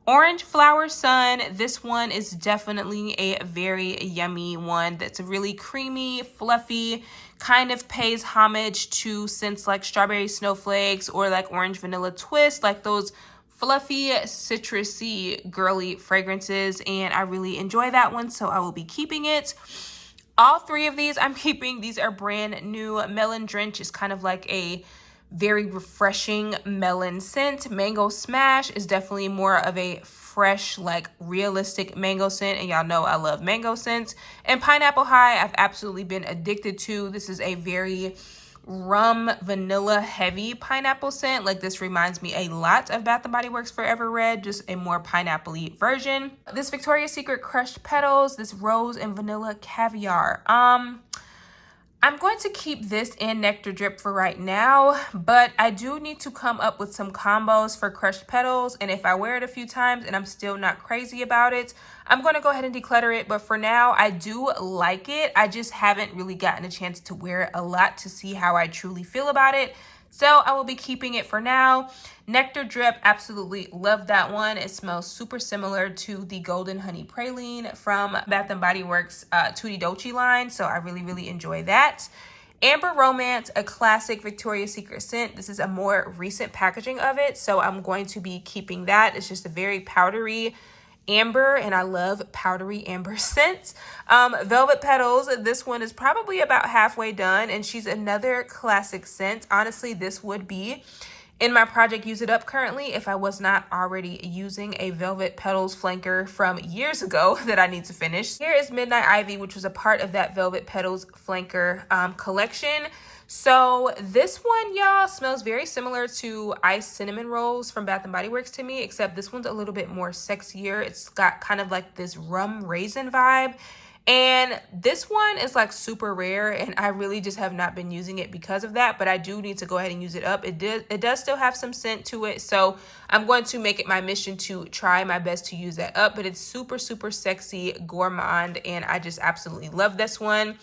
Orange Flower Sun. This one is definitely a very yummy one that's really creamy, fluffy, kind of pays homage to scents like Strawberry Snowflakes or like Orange Vanilla Twist, like those fluffy, citrusy, girly fragrances, and I really enjoy that one, so I will be keeping it. All three of these I'm keeping. These are brand new. Melon Drench is kind of like a very refreshing melon scent. Mango Smash is definitely more of a fresh, like realistic mango scent, and y'all know I love mango scents. And Pineapple High, I've absolutely been addicted to. This is a very rum vanilla heavy pineapple scent. Like, this reminds me a lot of Bath & Body Works Forever Red, just a more pineapple-y version. This Victoria's Secret Crushed Petals, this rose and vanilla caviar. I'm going to keep this in Nectar Drip for right now, but I do need to come up with some combos for Crushed Petals, and if I wear it a few times and I'm still not crazy about it, I'm going to go ahead and declutter it. But for now, I do like it. I just haven't really gotten a chance to wear it a lot to see how I truly feel about it. So I will be keeping it for now. Nectar Drip, absolutely love that one. It smells super similar to the Golden Honey Praline from Bath & Body Works Tutti Dolce line. So I really, really enjoy that. Amber Romance, a classic Victoria's Secret scent. This is a more recent packaging of it, so I'm going to be keeping that. It's just a very powdery amber, and I love powdery amber scents. Velvet Petals, this one is probably about halfway done, and she's another classic scent. Honestly, this would be in my project Use It Up currently if I was not already using a Velvet Petals flanker from years ago that I need to finish. Here is Midnight Ivy, which was a part of that Velvet Petals flanker collection. So this one, y'all, smells very similar to Iced Cinnamon Rolls from Bath & Body Works to me, except this one's a little bit more sexier. It's got kind of like this rum raisin vibe. And this one is like super rare, and I really just have not been using it because of that, but I do need to go ahead and use it up. It does still have some scent to it, so I'm going to make it my mission to try my best to use that up. But it's super, super sexy gourmand, and I just absolutely love this one.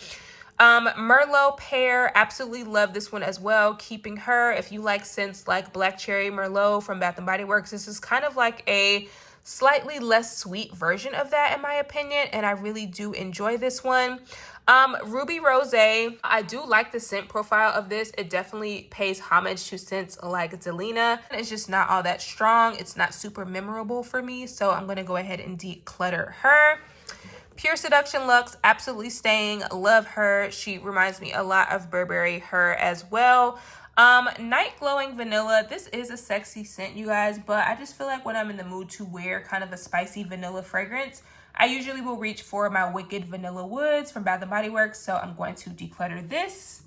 Merlot Pear, absolutely love this one as well. Keeping her. If you like scents like Black Cherry Merlot from Bath & Body Works, this is kind of like a slightly less sweet version of that in my opinion, and I really do enjoy this one. Ruby Rose, I do like the scent profile of this. It definitely pays homage to scents like Delina. It's just not all that strong. It's not super memorable for me, so I'm going to go ahead and declutter her. Pure Seduction Luxe, absolutely staying. Love her. She reminds me a lot of Burberry Her as well. Night Glowing Vanilla. This is a sexy scent, you guys, but I just feel like when I'm in the mood to wear kind of a spicy vanilla fragrance, I usually will reach for my Wicked Vanilla Woods from Bath & Body Works, so I'm going to declutter this.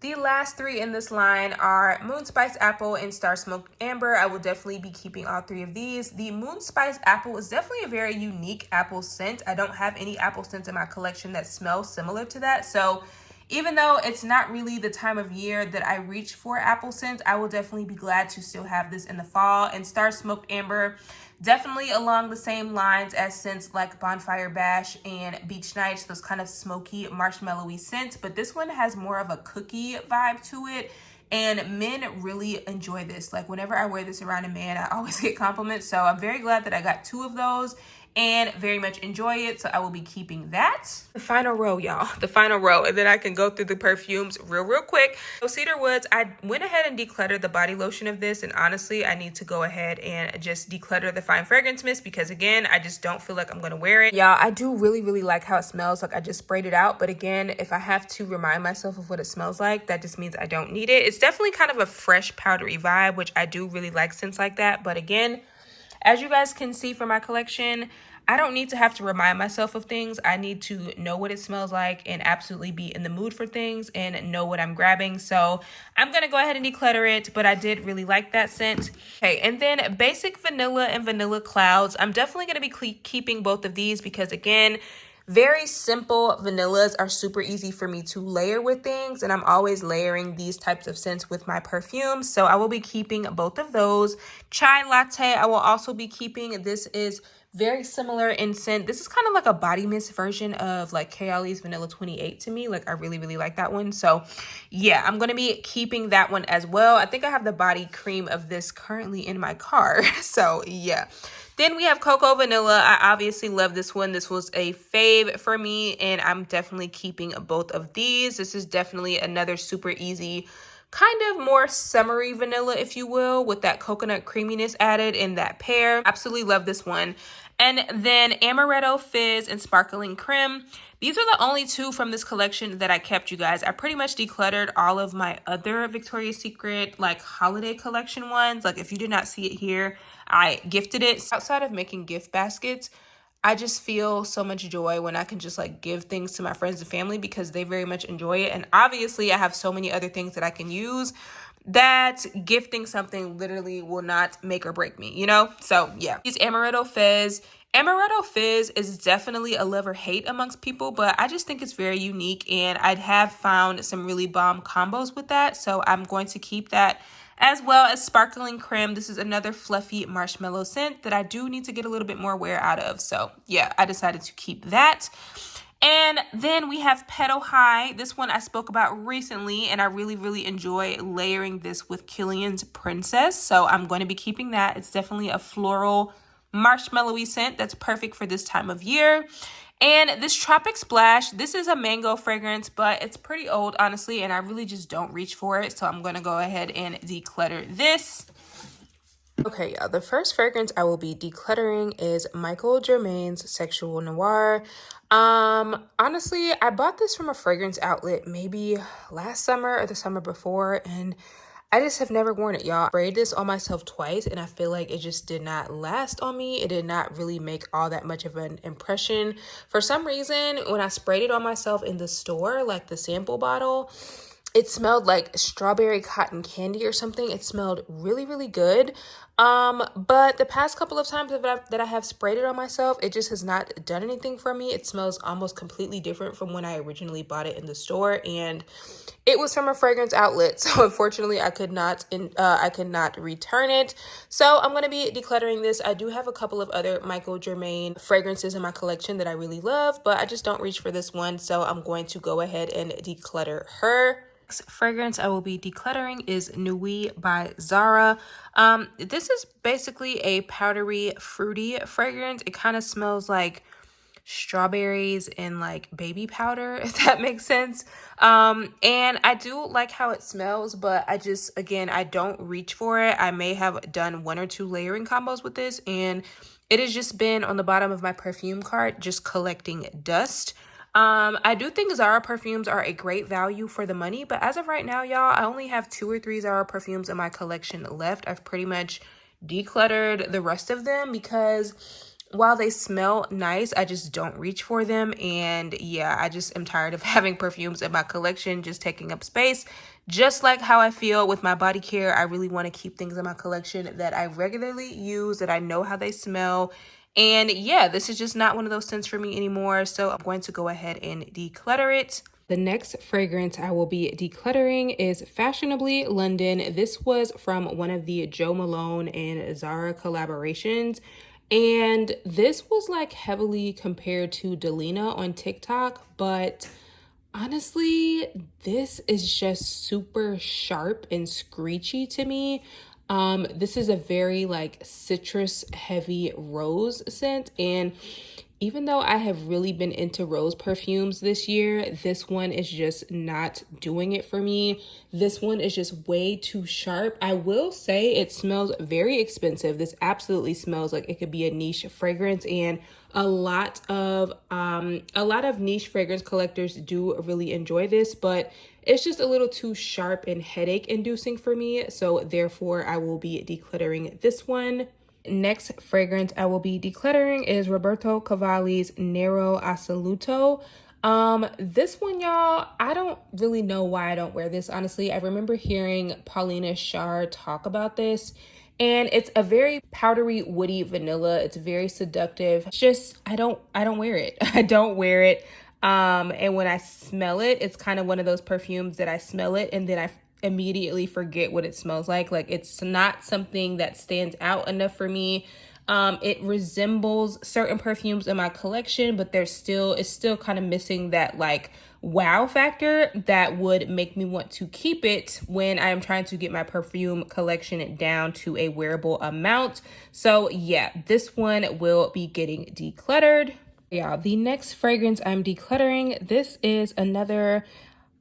The last three in this line are Moon Spice Apple and Star Smoked Amber. I will definitely be keeping all three of these. The Moon Spice Apple is definitely a very unique apple scent. I don't have any apple scents in my collection that smell similar to that, so even though it's not really the time of year that I reach for apple scents, I will definitely be glad to still have this in the fall. And Star Smoked Amber, definitely along the same lines as scents like Bonfire Bash and Beach Nights, those kind of smoky, marshmallowy scents. But this one has more of a cookie vibe to it. And men really enjoy this. Like whenever I wear this around a man, I always get compliments. So I'm very glad that I got two of those and very much enjoy it, so I will be keeping that. The final row, y'all, the final row, and then I can go through the perfumes real quick. So Cedar Woods, I went ahead and decluttered the body lotion of this, and honestly, I need to go ahead and just declutter the Fine Fragrance Mist because again, I just don't feel like I'm gonna wear it. Y'all, I do really like how it smells. Like I just sprayed it out, but again, if I have to remind myself of what it smells like, that just means I don't need it. It's definitely kind of a fresh powdery vibe, which I do really like scents like that, but again, as you guys can see from my collection, I don't need to have to remind myself of things. I need to know what it smells like and absolutely be in the mood for things and know what I'm grabbing. So I'm going to go ahead and declutter it, but I did really like that scent. Okay, and then Basic Vanilla and Vanilla Clouds. I'm definitely going to be keeping both of these because again, very simple vanillas are super easy for me to layer with things, and I'm always layering these types of scents with my perfume. So I will be keeping both of those. Chai Latte, I will also be keeping. This is very similar in scent. This is kind of like a body mist version of like Kayali's Vanilla 28 to me. Like I really like that one. So yeah, I'm going to be keeping that one as well. I think I have the body cream of this currently in my car. So yeah. Then we have Cocoa Vanilla. I obviously love this one. This was a fave for me, and I'm definitely keeping both of these. This is definitely another super easy, kind of more summery vanilla, if you will, with that coconut creaminess added in that pear. Absolutely love this one. And then Amaretto Fizz and Sparkling Creme. These are the only two from this collection that I kept, you guys. I pretty much decluttered all of my other Victoria's Secret like holiday collection ones. Like if you did not see it here, I gifted it. Outside of making gift baskets, I just feel so much joy when I can just like give things to my friends and family because they very much enjoy it. And obviously I have so many other things that I can use that gifting something literally will not make or break me, you know? So yeah, these Amaretto Fizz. Amaretto Fizz is definitely a love or hate amongst people, but I just think it's very unique and I have found some really bomb combos with that. So I'm going to keep that, as well as Sparkling Creme. This is another fluffy marshmallow scent that I do need to get a little bit more wear out of. So yeah, I decided to keep that. And then we have Petal High. This one I spoke about recently, and I really enjoy layering this with Killian's Princess. So I'm going to be keeping that. It's definitely a floral marshmallowy scent that's perfect for this time of year. And this Tropic Splash, this is a mango fragrance, but it's pretty old, honestly, and I really just don't reach for it. So I'm going to go ahead and declutter this. Okay, y'all, the first fragrance I will be decluttering is Michael Germain's Sexual Noir. Honestly, I bought this from a fragrance outlet maybe last summer or the summer before, and I just have never worn it, y'all. I sprayed this on myself twice, and I feel like it just did not last on me. It did not really make all that much of an impression. For some reason, when I sprayed it on myself in the store, like the sample bottle, it smelled like strawberry cotton candy or something. It smelled really good. But the past couple of times that I have sprayed it on myself, it just has not done anything for me. It smells almost completely different from when I originally bought it in the store, and it was from a fragrance outlet. So unfortunately, I could not return it. So I'm going to be decluttering this. I do have a couple of other Michael Germain fragrances in my collection that I really love, but I just don't reach for this one. So I'm going to go ahead and declutter her. Next fragrance I will be decluttering is Nuit by Zara. This is basically a powdery, fruity fragrance. It kind of smells like strawberries and like baby powder, if that makes sense. And I do like how it smells, but again, I don't reach for it. I may have done 1 or 2 layering combos with this, and it has just been on the bottom of my perfume cart, just collecting dust. I do think Zara perfumes are a great value for the money, but as of right now, y'all, I only have 2 or 3 Zara perfumes in my collection left. I've pretty much decluttered the rest of them because while they smell nice, I just don't reach for them. And yeah, I just am tired of having perfumes in my collection just taking up space. Just like how I feel with my body care, I really want to keep things in my collection that I regularly use, that I know how they smell. And yeah, this is just not one of those scents for me anymore. So I'm going to go ahead and declutter it. The next fragrance I will be decluttering is Fashionably London. This was from one of the Jo Malone and Zara collaborations. And this was like heavily compared to Delina on TikTok, but honestly, this is just super sharp and screechy to me. This is a very like citrus heavy rose scent, and even though I have really been into rose perfumes this year, this one is just not doing it for me. This one is just way too sharp. I will say it smells very expensive. This absolutely smells like it could be a niche fragrance, and a lot of niche fragrance collectors do really enjoy this, but it's just a little too sharp and headache inducing for me. So therefore I will be decluttering this one. Next fragrance I will be decluttering is Roberto Cavalli's Nero Assoluto. This one, y'all, I don't really know why I don't wear this, honestly. I remember hearing Paulina Shar talk about this, and it's a very powdery, woody vanilla. It's very seductive. It's just, I don't wear it. I don't wear it. And when I smell it, it's kind of one of those perfumes that I smell it and then I immediately forget what it smells like. Like, it's not something that stands out enough for me. It resembles certain perfumes in my collection, but it's still kind of missing that like wow factor that would make me want to keep it when I am trying to get my perfume collection down to a wearable amount. So yeah, this one will be getting decluttered. Yeah, the next fragrance I'm decluttering, this is another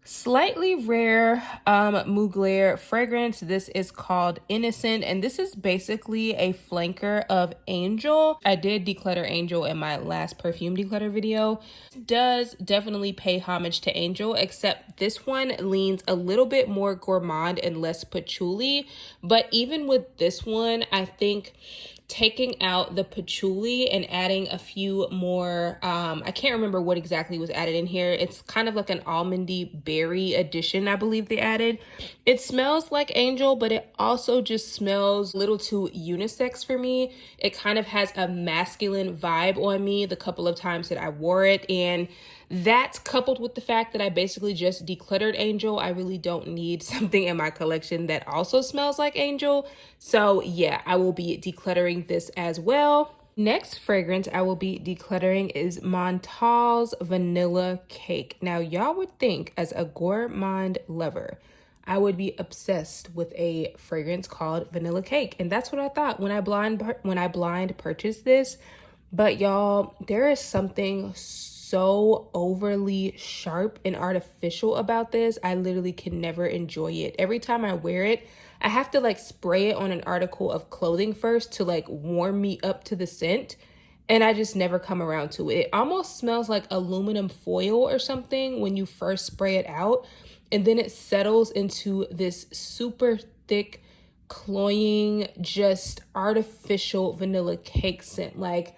slightly rare Mugler fragrance. This is called Innocent, and this is basically a flanker of Angel. I did declutter Angel in my last perfume declutter video. It does definitely pay homage to Angel, except this one leans a little bit more gourmand and less patchouli. But even with this one, I think taking out the patchouli and adding a few more, I can't remember what exactly was added in here. It's kind of like an almondy berry addition, I believe they added. It smells like Angel, but it also just smells a little too unisex for me. It kind of has a masculine vibe on me the couple of times that I wore it, and that's coupled with the fact that I basically just decluttered Angel. I really don't need something in my collection that also smells like Angel. So yeah, I will be decluttering this as well. Next fragrance I will be decluttering is Montal's Vanilla Cake. Now, y'all would think as a gourmand lover, I would be obsessed with a fragrance called Vanilla Cake. And that's what I thought when I blind purchased this. But y'all, there is something so overly sharp and artificial about this. I literally can never enjoy it. Every time I wear it, I have to like spray it on an article of clothing first to like warm me up to the scent. And I just never come around to it. It almost smells like aluminum foil or something when you first spray it out. And then it settles into this super thick, cloying, just artificial vanilla cake scent. Like,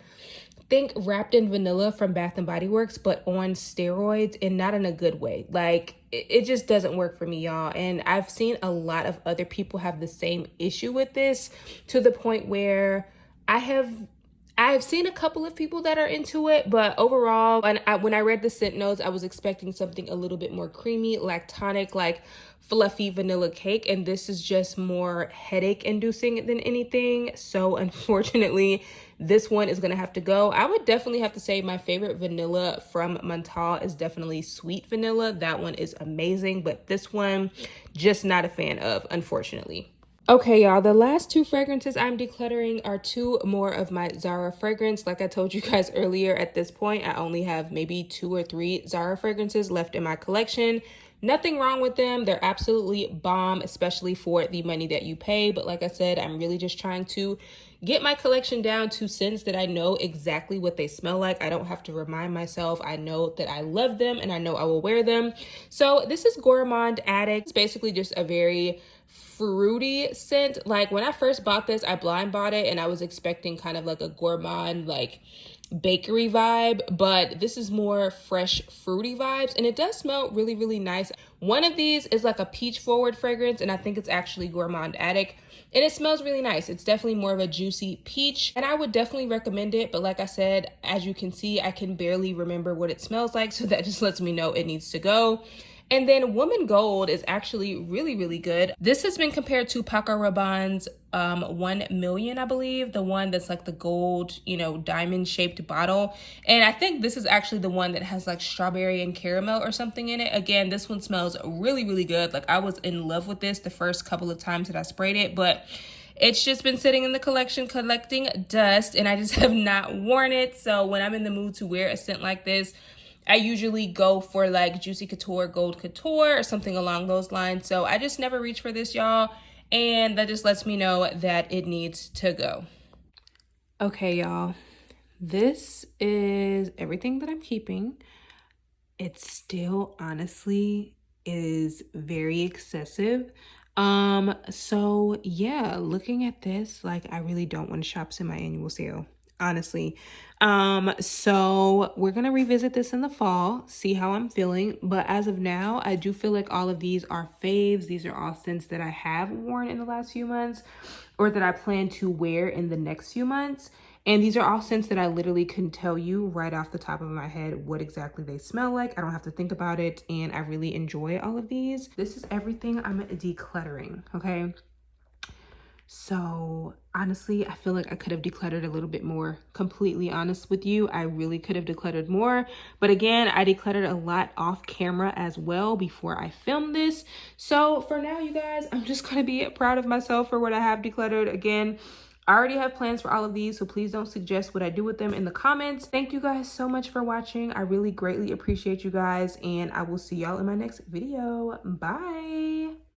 think wrapped in vanilla from Bath and Body Works, but on steroids, and not in a good way. Like, it just doesn't work for me, y'all. And I've seen a lot of other people have the same issue with this, to the point where I've seen a couple of people that are into it, but overall, when I read the scent notes, I was expecting something a little bit more creamy, lactonic, like fluffy vanilla cake, and this is just more headache inducing than anything. So unfortunately, this one is gonna have to go. I would definitely have to say my favorite vanilla from Montal is definitely sweet vanilla. That one is amazing, but this one, just not a fan of, unfortunately. Okay, y'all, the last two fragrances I'm decluttering are two more of my Zara fragrance. Like I told you guys earlier, at this point, I only have maybe 2 or 3 Zara fragrances left in my collection. Nothing wrong with them. They're absolutely bomb, especially for the money that you pay. But like I said, I'm really just trying to get my collection down to scents that I know exactly what they smell like. I don't have to remind myself. I know that I love them and I know I will wear them. So this is Gourmand Addict. It's basically just a very fruity scent. Like, when I first bought this, I blind bought it and I was expecting kind of like a gourmand, like bakery vibe, but this is more fresh fruity vibes, and it does smell really, really nice. One of these is like a peach forward fragrance, and I think it's actually Gourmand Addict, and it smells really nice. It's definitely more of a juicy peach, and I would definitely recommend it. But like I said, as you can see, I can barely remember what it smells like, so that just lets me know it needs to go. And then Woman Gold is actually really, really good. This has been compared to Paco Rabanne's 1 million, I believe, the one that's like the gold, you know, diamond shaped bottle. And I think this is actually the one that has like strawberry and caramel or something in it. Again, this one smells really, really good. Like, I was in love with this the first couple of times that I sprayed it, but it's just been sitting in the collection collecting dust, and I just have not worn it. So when I'm in the mood to wear a scent like this, I usually go for like Juicy Couture, Gold Couture, or something along those lines. So I just never reach for this, y'all. And that just lets me know that it needs to go. Okay, y'all. This is everything that I'm keeping. It still honestly is very excessive. So yeah, looking at this, like, I really don't want to shop semi-annual sale, honestly. So we're gonna revisit this in the fall, see how I'm feeling. But as of now, I do feel like all of these are faves. These are all scents that I have worn in the last few months, or that I plan to wear in the next few months. And these are all scents that I literally can tell you right off the top of my head what exactly they smell like. I don't have to think about it, and I really enjoy all of these. This is everything I'm decluttering, okay? So honestly, I feel like I could have decluttered a little bit more. Completely honest with you, I really could have decluttered more. But again, I decluttered a lot off camera as well before I filmed this. So for now, you guys, I'm just gonna be proud of myself for what I have decluttered. Again, I already have plans for all of these, so please don't suggest what I do with them in the comments. Thank you guys so much for watching. I really greatly appreciate you guys, and I will see y'all in my next video. Bye.